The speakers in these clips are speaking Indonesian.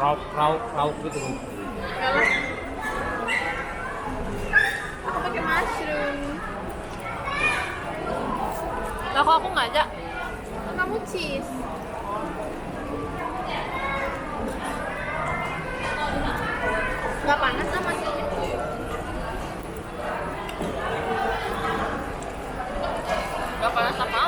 rauk gitu. Kalau aku pakai mushroom. Lah kok aku nggak ada? Kamu cheese. Nggak panas lah masihnya. Gak panas apa?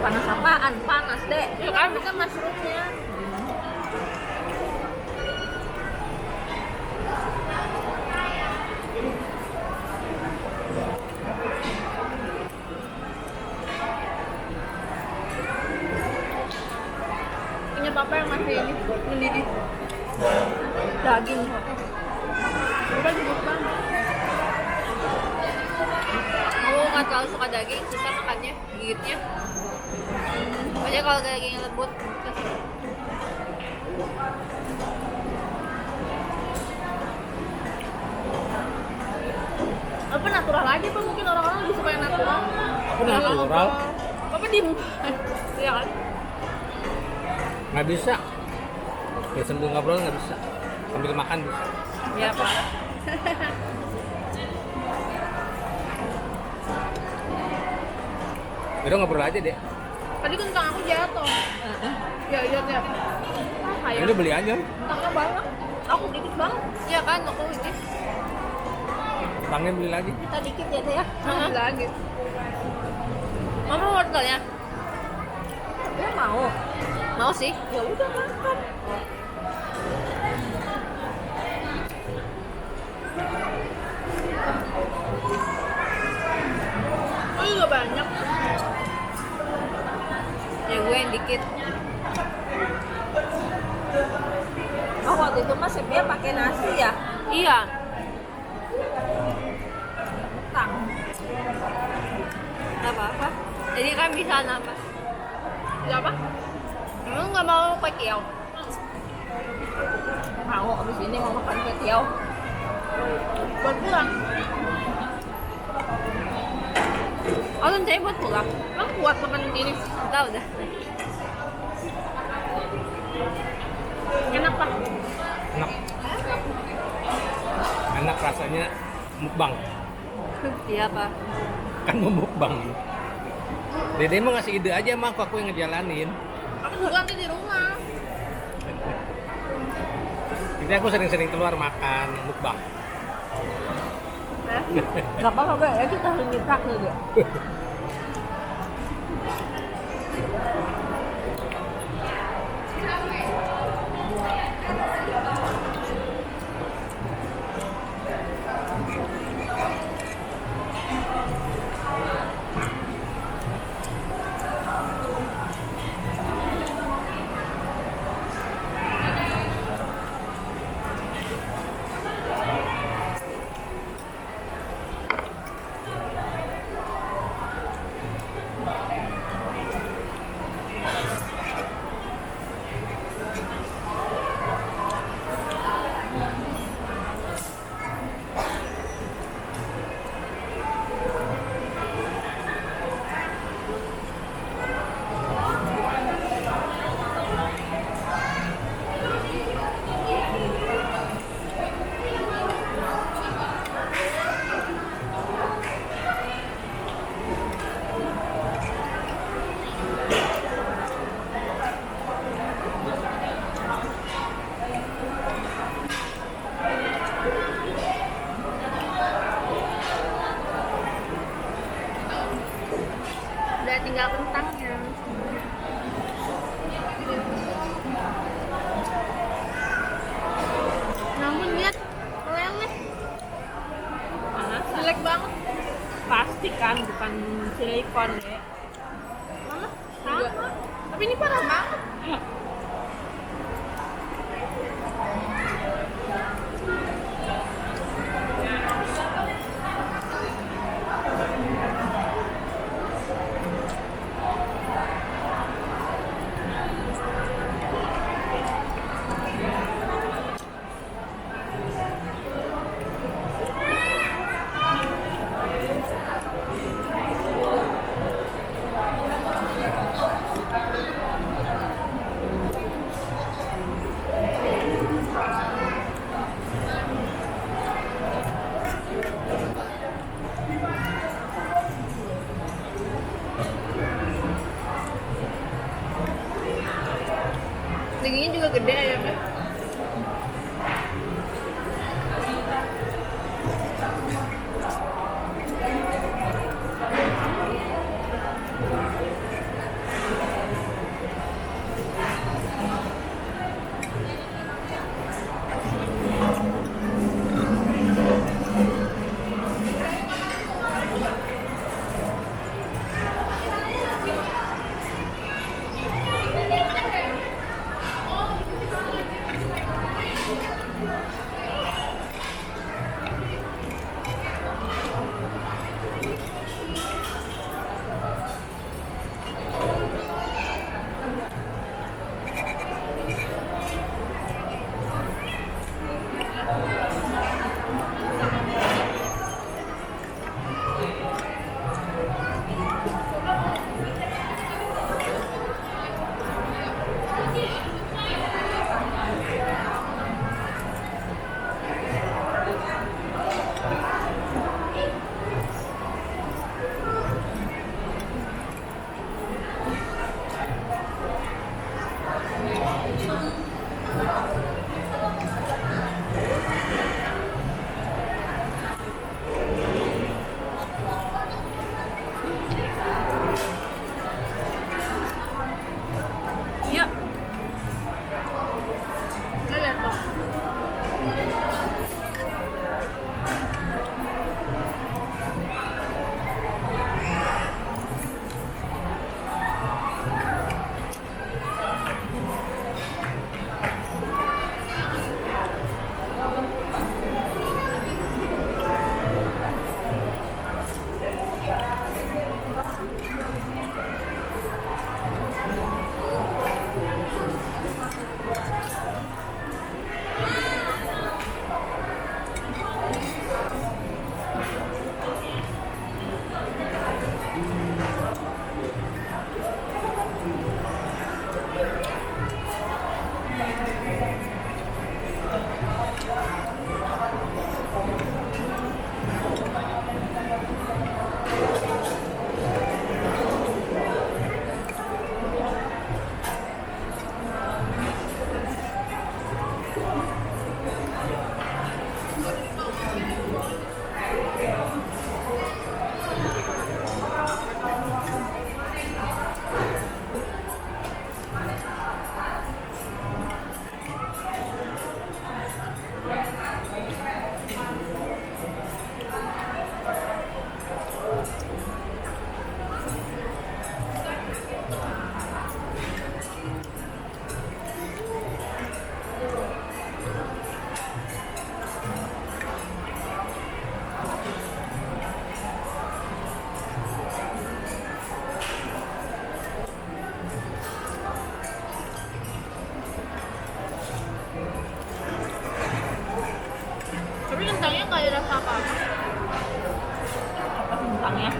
Panas apaan? Panas deh. Ya kan? Bisa mushroomnya. Punya papa yang masih ini mendidih daging. Udah cukup banget. Aku nggak terlalu suka daging, susah makannya, gigitnya. Pokoknya kalau dagingnya lembut, terus Apa natural aja Pak? Mungkin orang-orang lebih suka yang natural. Apa natural? Papa diem. Iya kan? Nggak bisa. Ya sambil ngobrol nggak bisa. Sambil makan bisa. ya Pak. Udah ngobrol aja deh. Tadi kentang aku jatuh. Ya iya ya. Kayak Ini beli aja. kentangnya banyak. Aku dikit banget. Iya kan, aku ini. Tangnya beli lagi. Kita dikit ya ya. Lagi. Mama mau wortelnya? Ya mau. Mau sih. Ya udah makan. Oh juga banyak. Ya gue yang dikit. Oh waktu itu mas dia pakai nasi ya. Iya. Kentang. Nggak apa-apa. Jadi kan bisa nambah. Siapa? Emang nggak mau kue tiaw? Mau abis ini mau makan kue tiaw. Buat pulang. Oh, rencanya buat pulang. Emang kuat makan ini? Udah, udah. Enak pak. Enak. Enak rasanya mukbang. Iya, Pak. Kan mau mukbang. Dede mah ngasih ide aja mah, aku yang ngejalanin. Aku juga nanti di rumah. Jadi aku sering-sering keluar makan mukbang. Gak apa-apa ya kita harus minta juga. Udah tinggal kentangnya. Namun lihat meleleh. Panas. Jelek banget. Plastik kan, bukan silikon ya. Mana? Sama. Tapi ini parah banget. papa. Tangnya.